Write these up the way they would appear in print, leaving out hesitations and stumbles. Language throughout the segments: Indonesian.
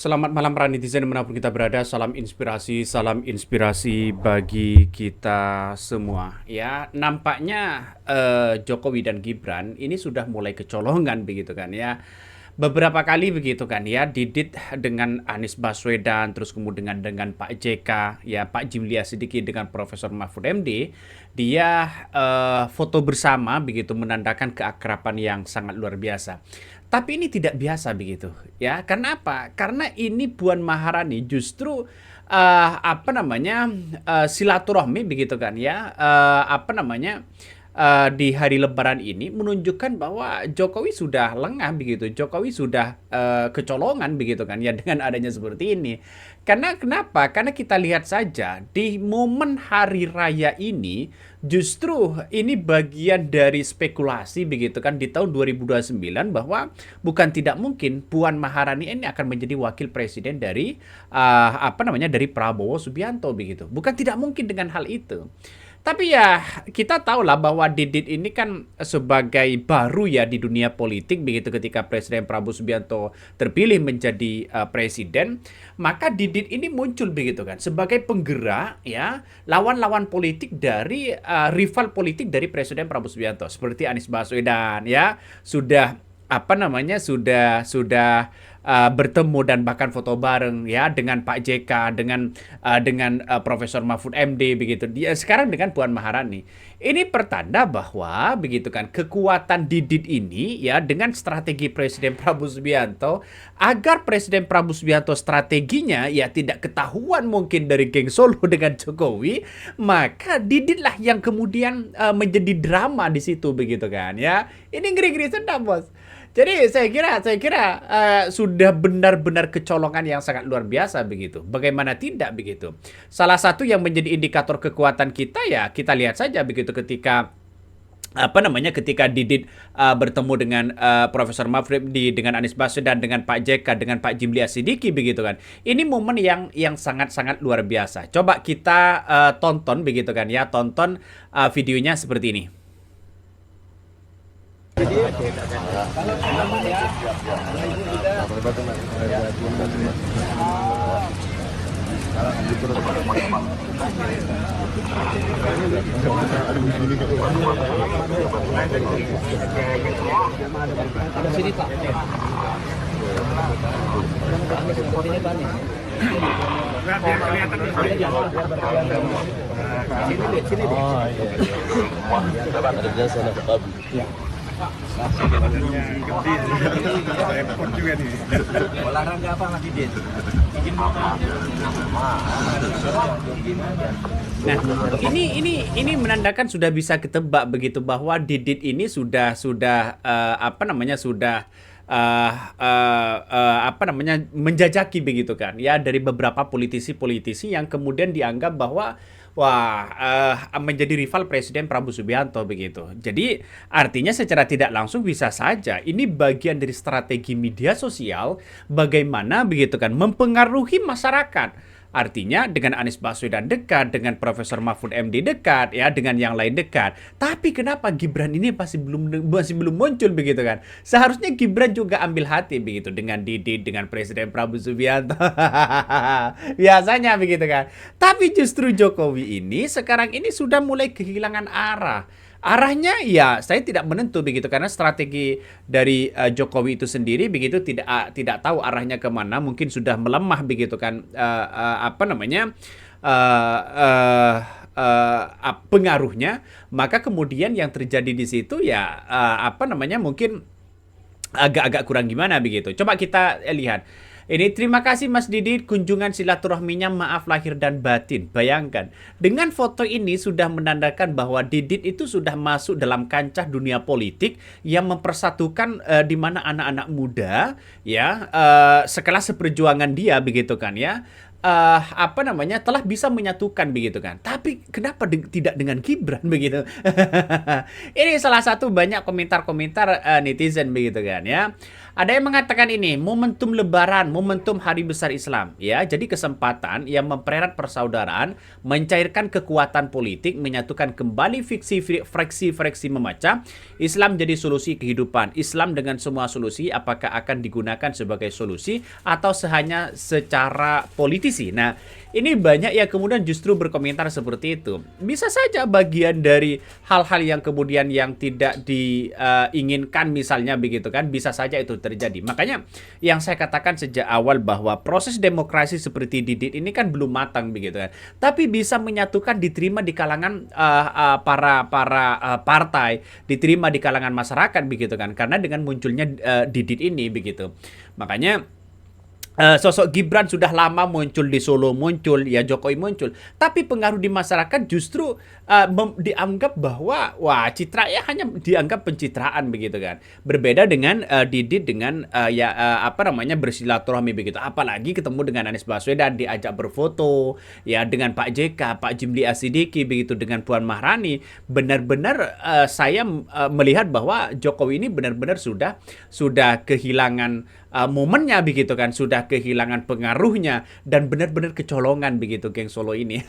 Selamat malam para netizen dimanapun kita berada. Salam inspirasi bagi kita semua. Ya, nampaknya Jokowi dan Gibran ini sudah mulai kecolongan begitu kan ya. Beberapa kali begitu kan ya, Didit dengan Anies Baswedan, terus kemudian dengan Pak JK, ya Pak Jimlia Sidiki dengan Profesor Mahfud MD, dia foto bersama begitu menandakan keakraban yang sangat luar biasa. Tapi ini tidak biasa begitu, ya. Karena apa? Karena ini Puan Maharani justru apa namanya silaturahmi begitu kan ya, apa namanya di hari Lebaran ini menunjukkan bahwa Jokowi sudah lengah begitu, Jokowi sudah kecolongan begitu kan ya dengan adanya seperti ini. Karena kenapa? Karena kita lihat saja di momen hari raya ini justru ini bagian dari spekulasi begitu kan di tahun 2029 bahwa bukan tidak mungkin Puan Maharani ini akan menjadi wakil presiden dari apa namanya dari Prabowo Subianto begitu. Bukan tidak mungkin dengan hal itu. Tapi ya kita tahu lah bahwa Didit ini kan sebagai baru ya di dunia politik begitu ketika Presiden Prabowo Subianto terpilih menjadi presiden, maka Didit ini muncul begitu kan sebagai penggerak ya lawan-lawan politik dari rival politik dari Presiden Prabowo Subianto seperti Anies Baswedan ya sudah apa namanya sudah bertemu dan bahkan foto bareng ya dengan Pak JK dengan Profesor Mahfud MD begitu dia sekarang dengan Puan Maharani ini pertanda bahwa begitu kan kekuatan Didit ini ya dengan strategi Presiden Prabowo Subianto agar Presiden Prabowo Subianto strateginya ya tidak ketahuan mungkin dari geng Solo dengan Jokowi maka Diditlah yang kemudian menjadi drama di situ begitu kan ya ini ngeri-ngeri sedap bos. Jadi saya kira sudah benar-benar kecolongan yang sangat luar biasa begitu. Bagaimana tidak begitu? Salah satu yang menjadi indikator kekuatan kita ya kita lihat saja begitu ketika apa namanya ketika Didit bertemu dengan Profesor Mahfud dengan Anies Baswedan dengan Pak JK dengan Pak Jimlia Sidiki begitu kan. Ini momen yang sangat-sangat luar biasa. Coba kita tonton begitu kan ya, tonton videonya seperti ini. Olahraga apa Mas Didit? Nah, ini menandakan sudah bisa ketebak begitu bahwa Didit ini sudah apa namanya apa namanya menjajaki begitu kan ya dari beberapa politisi-politisi yang kemudian dianggap bahwa wah menjadi rival Presiden Prabowo Subianto begitu. Jadi artinya secara tidak langsung bisa saja ini bagian dari strategi media sosial bagaimana begitu kan mempengaruhi masyarakat. Artinya dengan Anies Baswedan dekat, dengan Profesor Mahfud MD dekat, ya dengan yang lain dekat. Tapi kenapa Gibran ini masih belum muncul begitu kan? Seharusnya Gibran juga ambil hati begitu dengan Didi, dengan Presiden Prabowo Subianto. Biasanya begitu kan. Tapi justru Jokowi ini sekarang ini sudah mulai kehilangan arah. Arahnya ya saya tidak menentu begitu karena strategi dari Jokowi itu sendiri begitu tidak tahu arahnya kemana mungkin sudah melemah begitu kan apa namanya pengaruhnya maka kemudian yang terjadi di situ ya apa namanya mungkin agak-agak kurang gimana begitu. Coba kita lihat. Ini terima kasih Mas Didit kunjungan silaturahminya maaf lahir dan batin. Bayangkan dengan foto ini sudah menandakan bahwa Didit itu sudah masuk dalam kancah dunia politik yang mempersatukan di mana anak-anak muda ya sekelas seperjuangan dia begitu kan ya apa namanya, telah bisa menyatukan begitu kan. Tapi kenapa tidak dengan Gibran begitu? Ini salah satu banyak komentar-komentar netizen begitu kan ya. Ada yang mengatakan ini momentum Lebaran, momentum Hari Besar Islam, ya. Jadi kesempatan yang mempererat persaudaraan, mencairkan kekuatan politik, menyatukan kembali fraksi-fraksi memecah. Islam jadi solusi kehidupan. Islam dengan semua solusi, apakah akan digunakan sebagai solusi atau hanya secara politisi? Nah, ini banyak yang kemudian justru berkomentar seperti itu. Bisa saja bagian dari hal-hal yang kemudian yang tidak diinginkan misalnya begitu kan, bisa saja itu terjadi. Makanya yang saya katakan sejak awal bahwa proses demokrasi seperti Didit ini kan belum matang begitu kan. Tapi bisa menyatukan, diterima di kalangan para partai, diterima di kalangan masyarakat begitu kan. Karena dengan munculnya Didit ini begitu. Makanya sosok Gibran sudah lama muncul di Solo, muncul ya, Jokowi muncul, tapi pengaruh di masyarakat justru dianggap bahwa wah, citranya hanya dianggap pencitraan begitu kan. Berbeda dengan Didit dengan apa namanya, bersilaturahmi begitu. Apalagi ketemu dengan Anies Baswedan, diajak berfoto ya, dengan Pak JK, Pak Jimli Asidiki begitu, dengan Puan Maharani. Benar-benar saya melihat bahwa Jokowi ini benar-benar sudah kehilangan momennya begitu kan, sudah kehilangan pengaruhnya dan benar-benar kecolongan begitu geng Solo ini.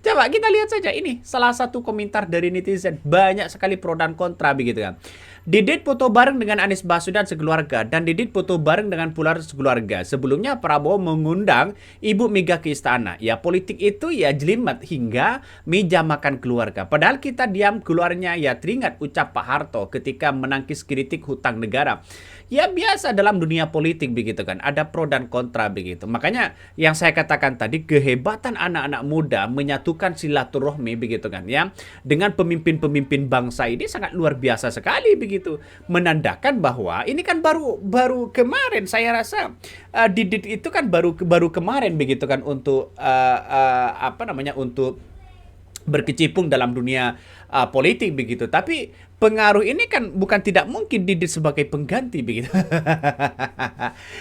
Coba kita lihat saja ini salah satu komentar dari netizen, banyak sekali pro dan kontra begitu kan. Didit foto bareng dengan Anies Baswedan sekeluarga dan Didit foto bareng dengan Pular sekeluarga. Sebelumnya Prabowo mengundang Ibu Mega ke istana. Ya, politik itu ya jelimet hingga meja makan keluarga. Padahal kita diam, keluarnya ya teringat ucap Pak Harto ketika menangkis kritik hutang negara. Ya biasa dalam dunia politik begitu kan, ada pro dan kontra begitu. Makanya yang saya katakan tadi, kehebatan anak-anak muda menyatukan silaturahmi begitu kan ya, dengan pemimpin-pemimpin bangsa ini sangat luar biasa sekali begitu. Menandakan bahwa ini kan baru kemarin, saya rasa Didit itu kan baru kemarin begitu kan untuk apa namanya, untuk berkecimpung dalam dunia politik begitu. Tapi pengaruh ini kan bukan tidak mungkin Didit sebagai pengganti begitu.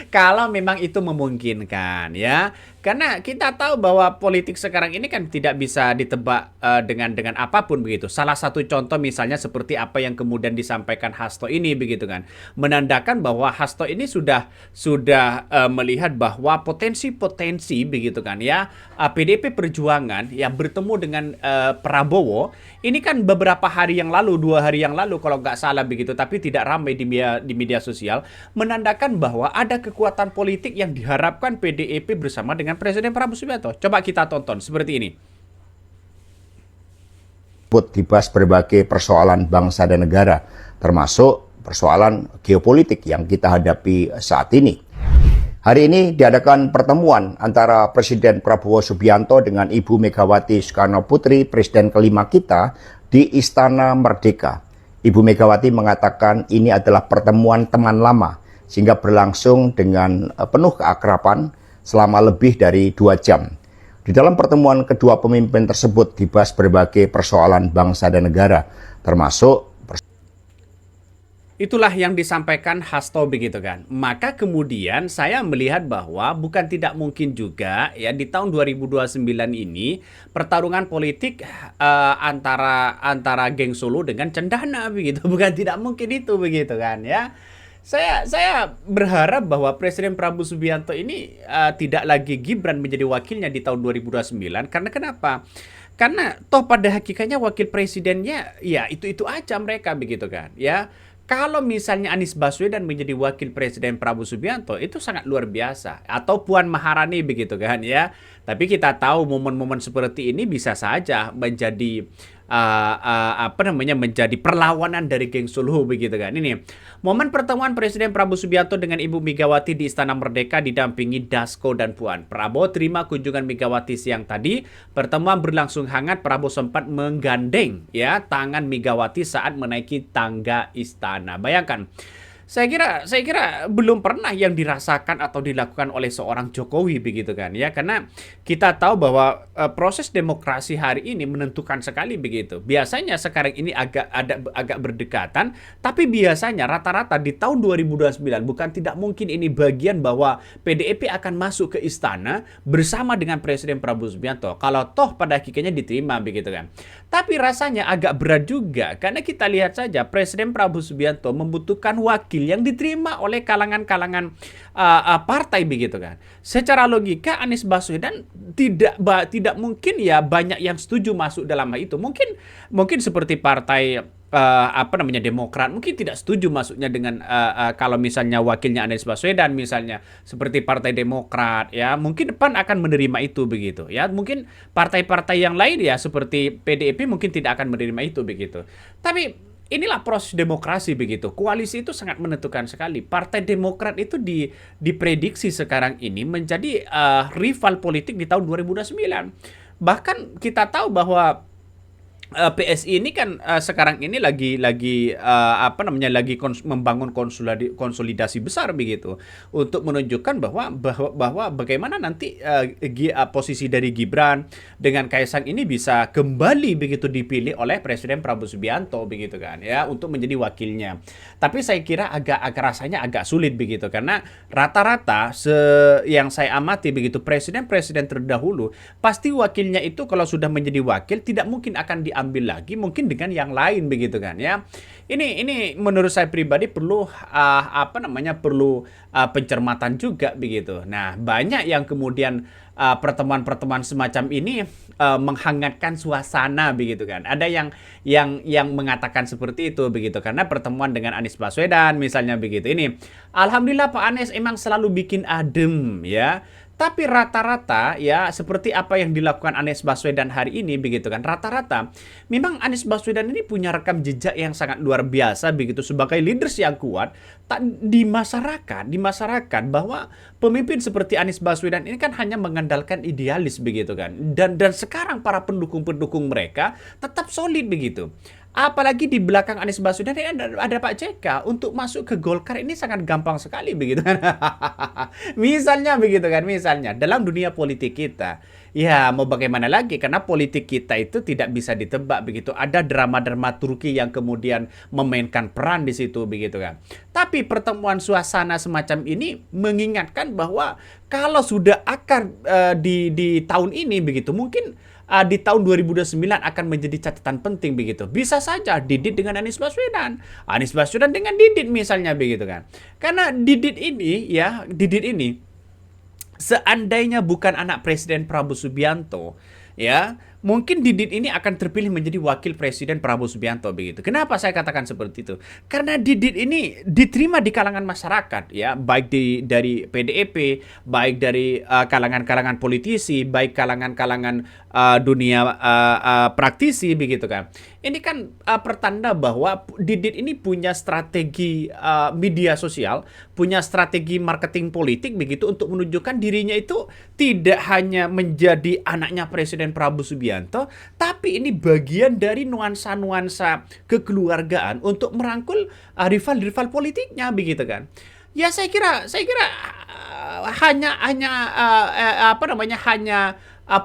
Kalau memang itu memungkinkan ya. Karena kita tahu bahwa politik sekarang ini kan tidak bisa ditebak dengan apapun begitu. Salah satu contoh misalnya seperti apa yang kemudian disampaikan Hasto ini begitu kan. Menandakan bahwa Hasto ini sudah melihat bahwa potensi-potensi begitu kan ya. PDIP Perjuangan yang bertemu dengan Prabowo ini kan beberapa hari yang lalu, 2 hari yang lalu kalau nggak salah begitu, tapi tidak ramai di media sosial, menandakan bahwa ada kekuatan politik yang diharapkan PDIP bersama dengan Presiden Prabowo Subianto. Coba kita tonton seperti ini. Dibahas berbagai persoalan bangsa dan negara, termasuk persoalan geopolitik yang kita hadapi saat ini. Hari ini diadakan pertemuan antara Presiden Prabowo Subianto dengan Ibu Megawati Soekarno Putri, Presiden kelima kita, di Istana Merdeka. Ibu Megawati mengatakan ini adalah pertemuan teman lama, sehingga berlangsung dengan penuh keakraban selama lebih dari 2 jam. Di dalam pertemuan kedua pemimpin tersebut dibahas berbagai persoalan bangsa dan negara, termasuk Itulah yang disampaikan Hasto begitu kan. Maka kemudian saya melihat bahwa bukan tidak mungkin juga ya di tahun 2029 ini pertarungan politik antara geng Solo dengan Cendana begitu. Bukan tidak mungkin itu begitu kan ya. Saya berharap bahwa Presiden Prabowo Subianto ini tidak lagi Gibran menjadi wakilnya di tahun 2029. Karena kenapa? Karena toh pada hakikatnya wakil presidennya ya itu aja mereka begitu kan ya. Kalau misalnya Anies Baswedan menjadi wakil Presiden Prabowo Subianto, itu sangat luar biasa. Atau Puan Maharani begitu kan ya. Tapi kita tahu momen-momen seperti ini bisa saja menjadi apa namanya, menjadi perlawanan dari geng Solo begitu kan. Ini momen pertemuan Presiden Prabowo Subianto dengan Ibu Megawati di Istana Merdeka didampingi Dasko dan Puan. Prabowo terima kunjungan Megawati siang tadi. Pertemuan berlangsung hangat. Prabowo sempat menggandeng ya tangan Megawati saat menaiki tangga istana. Bayangkan, saya kira belum pernah yang dirasakan atau dilakukan oleh seorang Jokowi begitu kan ya, karena kita tahu bahwa proses demokrasi hari ini menentukan sekali begitu. Biasanya sekarang ini agak berdekatan, tapi biasanya rata-rata di tahun 2029 bukan tidak mungkin ini bagian bahwa PDIP akan masuk ke istana bersama dengan Presiden Prabowo Subianto. Kalau toh pada hakikatnya diterima begitu kan. Tapi rasanya agak berat juga karena kita lihat saja Presiden Prabowo Subianto membutuhkan wakil yang diterima oleh kalangan-kalangan partai begitu kan. Secara logika Anies Baswedan tidak mungkin ya banyak yang setuju masuk dalam hal itu. Mungkin seperti partai Demokrat mungkin tidak setuju masuknya dengan kalau misalnya wakilnya Anies Baswedan misalnya seperti Partai Demokrat ya, mungkin PAN akan menerima itu begitu ya. Mungkin partai-partai yang lain ya seperti PDIP mungkin tidak akan menerima itu begitu. Tapi inilah proses demokrasi begitu. Koalisi itu sangat menentukan sekali. Partai Demokrat itu diprediksi sekarang ini menjadi rival politik di tahun 2029. Bahkan kita tahu bahwa PSI ini kan sekarang ini lagi membangun konsolidasi besar begitu untuk menunjukkan bahwa bagaimana nanti posisi dari Gibran dengan Kaisang ini bisa kembali begitu dipilih oleh Presiden Prabowo Subianto begitu kan ya untuk menjadi wakilnya. Tapi saya kira rasanya agak sulit begitu karena rata-rata yang saya amati begitu presiden-presiden terdahulu pasti wakilnya itu kalau sudah menjadi wakil tidak mungkin akan diambil lagi mungkin dengan yang lain begitu kan ya. Ini menurut saya pribadi perlu pencermatan juga begitu. Nah, banyak yang kemudian pertemuan-pertemuan semacam ini menghangatkan suasana begitu kan. Ada yang mengatakan seperti itu begitu karena pertemuan dengan Anies Baswedan misalnya begitu. Ini alhamdulillah Pak Anies emang selalu bikin adem ya. Tapi rata-rata ya seperti apa yang dilakukan Anies Baswedan hari ini begitu kan. Rata-rata memang Anies Baswedan ini punya rekam jejak yang sangat luar biasa begitu sebagai leaders yang kuat di masyarakat bahwa pemimpin seperti Anies Baswedan ini kan hanya mengandalkan idealis begitu kan. Dan sekarang para pendukung-pendukung mereka tetap solid begitu. Apalagi di belakang Anies Baswedan ini ada Pak JK. Untuk masuk ke Golkar ini sangat gampang sekali begitu kan. Misalnya begitu kan, misalnya dalam dunia politik kita. Ya mau bagaimana lagi karena politik kita itu tidak bisa ditebak begitu. Ada drama-drama Turki yang kemudian memainkan peran di situ begitu kan. Tapi pertemuan suasana semacam ini mengingatkan bahwa kalau sudah akar di tahun ini begitu mungkin di tahun 2029 akan menjadi catatan penting begitu. Bisa saja Didit dengan Anies Baswedan dengan Didit misalnya begitu kan. Karena Didit ini seandainya bukan anak Presiden Prabowo Subianto ya, mungkin Didit ini akan terpilih menjadi wakil Presiden Prabowo Subianto begitu. Kenapa saya katakan seperti itu? Karena Didit ini diterima di kalangan masyarakat ya, baik dari PDIP, baik dari kalangan-kalangan politisi, baik kalangan-kalangan dunia praktisi begitu kan. Ini kan pertanda bahwa Didit ini punya strategi media sosial, punya strategi marketing politik begitu untuk menunjukkan dirinya itu tidak hanya menjadi anaknya Presiden Prabowo Subianto, tapi ini bagian dari nuansa-nuansa kekeluargaan untuk merangkul rival-rival politiknya begitu kan. Ya saya kira hanya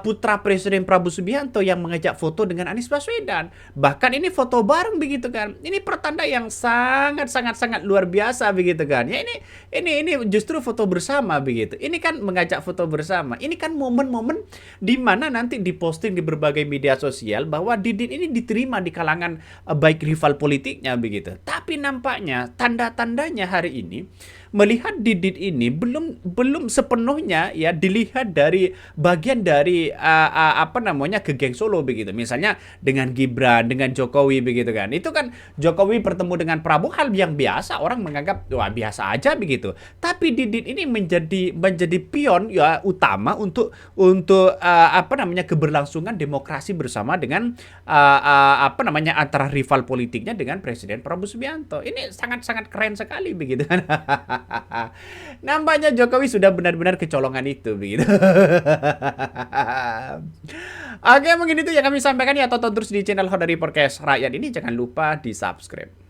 putra Presiden Prabowo Subianto yang mengajak foto dengan Anies Baswedan. Bahkan ini foto bareng begitu kan. Ini pertanda yang sangat luar biasa begitu kan. Ya ini justru foto bersama begitu. Ini kan mengajak foto bersama. Ini kan momen-momen di mana nanti diposting di berbagai media sosial bahwa Didit ini diterima di kalangan baik rival politiknya begitu. Tapi nampaknya tanda-tandanya hari ini melihat Didit ini belum sepenuhnya ya dilihat dari bagian dari ke geng Solo begitu. Misalnya dengan Gibran, dengan Jokowi begitu kan. Itu kan Jokowi bertemu dengan Prabowo hal yang biasa, orang menganggap wah biasa aja begitu. Tapi Didit ini menjadi pion ya utama untuk keberlangsungan demokrasi bersama dengan antara rival politiknya dengan Presiden Prabowo Subianto. Ini sangat keren sekali begitu kan. Nampaknya Jokowi sudah benar-benar kecolongan itu begitu. Oke, mungkin itu yang kami sampaikan ya. Tonton terus di channel Hodari Podcast Rakyat ini. Jangan lupa di subscribe.